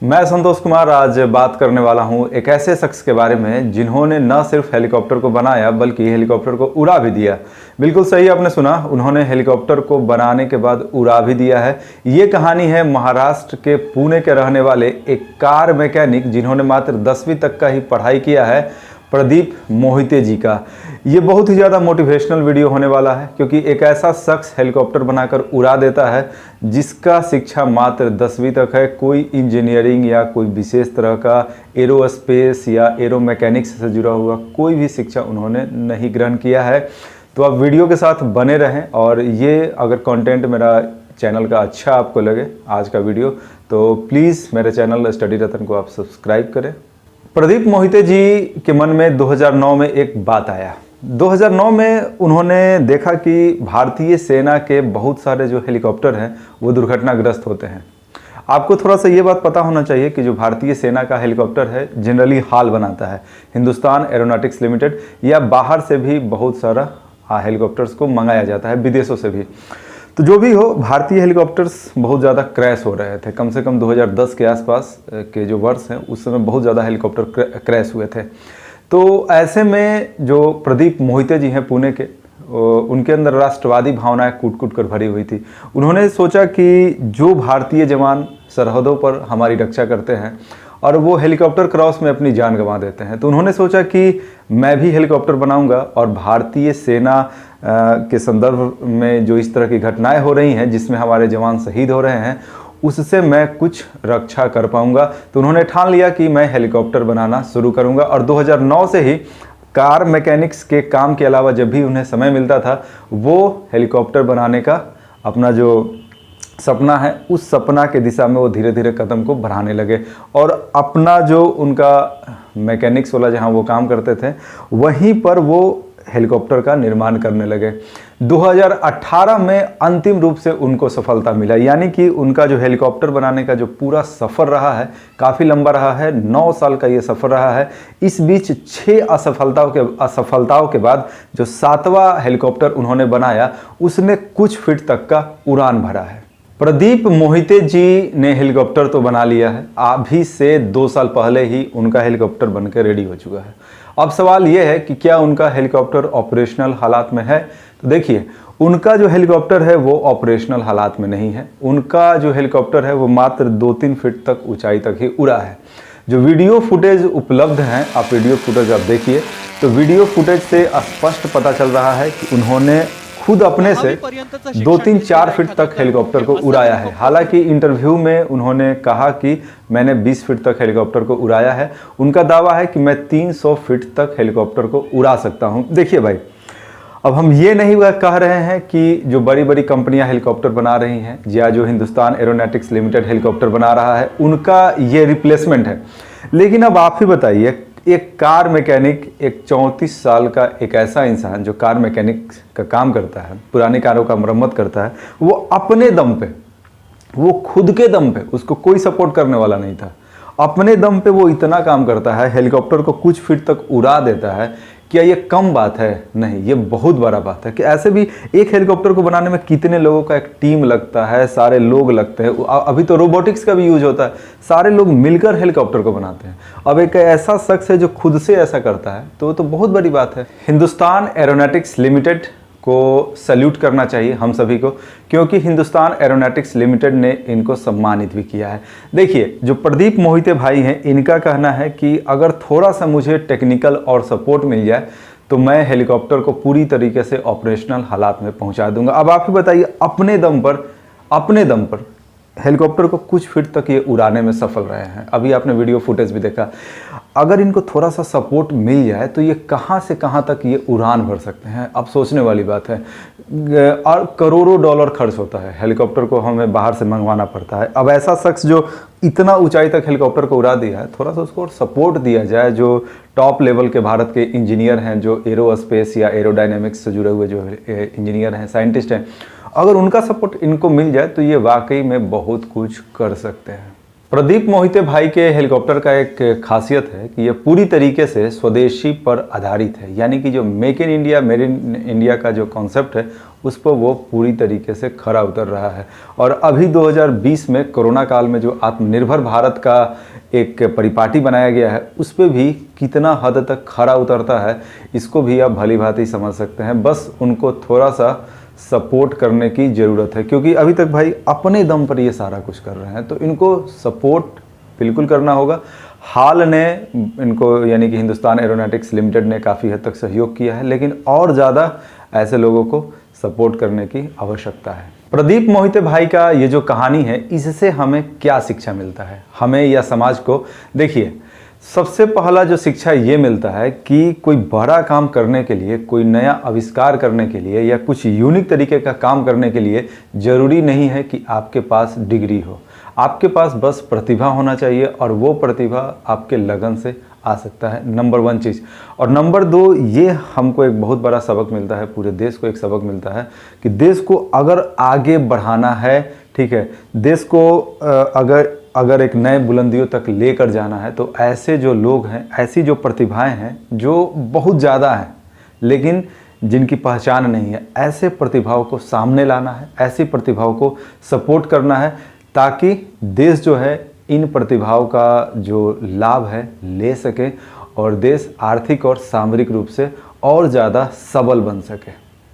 मैं संतोष कुमार आज बात करने वाला हूं एक ऐसे शख्स के बारे में जिन्होंने न सिर्फ हेलीकॉप्टर को बनाया बल्कि हेलीकॉप्टर को उड़ा भी दिया। बिल्कुल सही आपने सुना, उन्होंने हेलीकॉप्टर को बनाने के बाद उड़ा भी दिया है। ये कहानी है महाराष्ट्र के पुणे के रहने वाले एक कार मैकेनिक जिन्होंने मात्र 10वीं तक का ही पढ़ाई किया है, प्रदीप मोहिते जी का। ये बहुत ही ज़्यादा मोटिवेशनल वीडियो होने वाला है क्योंकि एक ऐसा शख्स हेलीकॉप्टर बनाकर उड़ा देता है जिसका शिक्षा मात्र 10वीं तक है। कोई इंजीनियरिंग या कोई विशेष तरह का एरोस्पेस या एरो मैकेनिक्स से जुड़ा हुआ कोई भी शिक्षा उन्होंने नहीं ग्रहण किया है। तो आप वीडियो के साथ बने रहें और ये अगर कंटेंट मेरा चैनल का अच्छा आपको लगे आज का वीडियो तो प्लीज़ मेरे चैनल स्टडी रतन को आप सब्सक्राइब करें। प्रदीप मोहिते जी के मन में 2009 में एक बात आया। 2009 में उन्होंने देखा कि भारतीय सेना के बहुत सारे जो हेलीकॉप्टर हैं वो दुर्घटनाग्रस्त होते हैं। आपको थोड़ा सा ये बात पता होना चाहिए कि जो भारतीय सेना का हेलीकॉप्टर है जनरली हाल बनाता है हिंदुस्तान एरोनॉटिक्स लिमिटेड, या बाहर से भी बहुत सारा हेलीकॉप्टर्स को मंगाया जाता है, विदेशों से भी। तो जो भी हो, भारतीय हेलीकॉप्टर्स बहुत ज़्यादा क्रैश हो रहे थे। कम से कम 2010 के आसपास के जो वर्ष हैं उस समय बहुत ज़्यादा हेलीकॉप्टर क्रैश हुए थे। तो ऐसे में जो प्रदीप मोहिते जी हैं पुणे के, उनके अंदर राष्ट्रवादी भावनाएं कूट कूट कर भरी हुई थी। उन्होंने सोचा कि जो भारतीय जवान सरहदों पर हमारी रक्षा करते हैं और वो हेलीकॉप्टर क्रॉस में अपनी जान गंवा देते हैं, तो उन्होंने सोचा कि मैं भी हेलीकॉप्टर बनाऊंगा और भारतीय सेना के संदर्भ में जो इस तरह की घटनाएं हो रही हैं जिसमें हमारे जवान शहीद हो रहे हैं उससे मैं कुछ रक्षा कर पाऊंगा। तो उन्होंने ठान लिया कि मैं हेलीकॉप्टर बनाना शुरू करूंगा और 2009 से ही कार मैकेनिक्स के काम के अलावा जब भी उन्हें समय मिलता था वो हेलीकॉप्टर बनाने का अपना जो सपना है उस सपना के दिशा में वो धीरे धीरे कदम को बढ़ाने लगे और अपना जो उनका मैकेनिक्स वाला जहां वो काम करते थे वहीं पर वो हेलीकॉप्टर का निर्माण करने लगे। 2018 में अंतिम रूप से उनको सफलता मिला, यानी कि उनका जो हेलीकॉप्टर बनाने का जो पूरा सफ़र रहा है काफ़ी लंबा रहा है। 9 साल का ये सफ़र रहा है। इस बीच 6 असफलताओं के बाद जो 7वां हेलीकॉप्टर उन्होंने बनाया उसने कुछ फीट तक का उड़ान भरा है। प्रदीप मोहिते जी ने हेलीकॉप्टर तो बना लिया है, अभी से 2 साल पहले ही उनका हेलीकॉप्टर बनकर रेडी हो चुका है। अब सवाल यह है कि क्या उनका हेलीकॉप्टर ऑपरेशनल हालात में है? तो देखिए, उनका जो हेलीकॉप्टर है वो ऑपरेशनल हालात में नहीं है। उनका जो हेलीकॉप्टर है वो मात्र 2-3 फीट तक ऊंचाई तक ही उड़ा है। जो वीडियो फुटेज उपलब्ध हैं, आप वीडियो फुटेज आप देखिए तो वीडियो फुटेज से स्पष्ट पता चल रहा है कि उन्होंने खुद अपने से 2-3-4 फीट तक हेलीकॉप्टर को उड़ाया है। हालांकि इंटरव्यू में उन्होंने कहा कि मैंने 20 फीट तक हेलीकॉप्टर को उड़ाया है। उनका दावा है कि मैं 300 फीट तक हेलीकॉप्टर को उड़ा सकता हूं। देखिए भाई, अब हम ये नहीं कह रहे हैं कि जो बड़ी बड़ी कंपनियां हेलीकॉप्टर बना रही हैं या जो हिंदुस्तान एरोनॉटिक्स लिमिटेड हेलीकॉप्टर बना रहा है उनका ये रिप्लेसमेंट है। लेकिन अब आप ही बताइए, एक कार मैकेनिक, एक 34 साल का एक ऐसा इंसान जो कार मैकेनिक का काम करता है, पुरानी कारों का मरम्मत करता है, वो अपने दम पे, वो खुद के दम पे, उसको कोई सपोर्ट करने वाला नहीं था, अपने दम पे वो इतना काम करता है, हेलीकॉप्टर को कुछ फीट तक उड़ा देता है। क्या ये कम बात है? नहीं, ये बहुत बड़ा बात है कि ऐसे भी एक हेलीकॉप्टर को बनाने में कितने लोगों का एक टीम लगता है, सारे लोग लगते हैं। अभी तो रोबोटिक्स का भी यूज होता है, सारे लोग मिलकर हेलीकॉप्टर को बनाते हैं। अब एक ऐसा शख्स है जो खुद से ऐसा करता है तो बहुत बड़ी बात है। हिंदुस्तान एरोनॉटिक्स लिमिटेड को सैल्यूट करना चाहिए हम सभी को, क्योंकि हिंदुस्तान एरोनॉटिक्स लिमिटेड ने इनको सम्मानित भी किया है। देखिए, जो प्रदीप मोहिते भाई हैं, इनका कहना है कि अगर थोड़ा सा मुझे टेक्निकल और सपोर्ट मिल जाए तो मैं हेलीकॉप्टर को पूरी तरीके से ऑपरेशनल हालात में पहुंचा दूंगा। अब आप ही बताइए, अपने दम पर हेलीकॉप्टर को कुछ फीट तक ये उड़ाने में सफल रहे हैं। अभी आपने वीडियो फुटेज भी देखा। अगर इनको थोड़ा सा सपोर्ट मिल जाए तो ये कहाँ से कहाँ तक ये उड़ान भर सकते हैं। अब सोचने वाली बात है। और करोड़ों डॉलर खर्च होता है, हेलीकॉप्टर को हमें बाहर से मंगवाना पड़ता है। अब ऐसा शख्स जो इतना ऊंचाई तक हेलीकॉप्टर को उड़ा दिया है, थोड़ा सा उसको सपोर्ट दिया जाए। जो टॉप लेवल के भारत के इंजीनियर हैं, जो एरोस्पेस या एरोडायनेमिक्स से जुड़े हुए जो इंजीनियर हैं, साइंटिस्ट हैं, अगर उनका सपोर्ट इनको मिल जाए तो ये वाकई में बहुत कुछ कर सकते हैं। प्रदीप मोहिते भाई के हेलीकॉप्टर का एक खासियत है कि ये पूरी तरीके से स्वदेशी पर आधारित है, यानी कि जो make in India made in India का जो कॉन्सेप्ट है उस पर वो पूरी तरीके से खरा उतर रहा है। और अभी 2020 में कोरोना काल में जो आत्मनिर्भर भारत का एक परिपाटी बनाया गया है उस पर भी कितना हद तक खरा उतरता है इसको भी आप भली भांति समझ सकते हैं। बस उनको थोड़ा सा सपोर्ट करने की ज़रूरत है, क्योंकि अभी तक भाई अपने दम पर ये सारा कुछ कर रहे हैं, तो इनको सपोर्ट बिल्कुल करना होगा। हाल ने इनको यानी कि हिंदुस्तान एरोनॉटिक्स लिमिटेड ने काफ़ी हद तक सहयोग किया है, लेकिन और ज़्यादा ऐसे लोगों को सपोर्ट करने की आवश्यकता है। प्रदीप मोहिते भाई का ये जो कहानी है इससे हमें क्या शिक्षा मिलता है, हमें या समाज को? देखिए, सबसे पहला जो शिक्षा ये मिलता है कि कोई बड़ा काम करने के लिए, कोई नया आविष्कार करने के लिए या कुछ यूनिक तरीके का काम करने के लिए ज़रूरी नहीं है कि आपके पास डिग्री हो। आपके पास बस प्रतिभा होना चाहिए और वो प्रतिभा आपके लगन से आ सकता है, नंबर 1 चीज़। और नंबर 2, ये हमको एक बहुत बड़ा सबक मिलता है, पूरे देश को एक सबक मिलता है कि देश को अगर आगे बढ़ाना है, ठीक है, देश को अगर एक नए बुलंदियों तक लेकर जाना है तो ऐसे जो लोग हैं, ऐसी जो प्रतिभाएं हैं जो बहुत ज़्यादा हैं लेकिन जिनकी पहचान नहीं है, ऐसे प्रतिभाओं को सामने लाना है, ऐसी प्रतिभाओं को सपोर्ट करना है ताकि देश जो है इन प्रतिभाओं का जो लाभ है ले सके और देश आर्थिक और सामरिक रूप से और ज़्यादा सबल बन सके।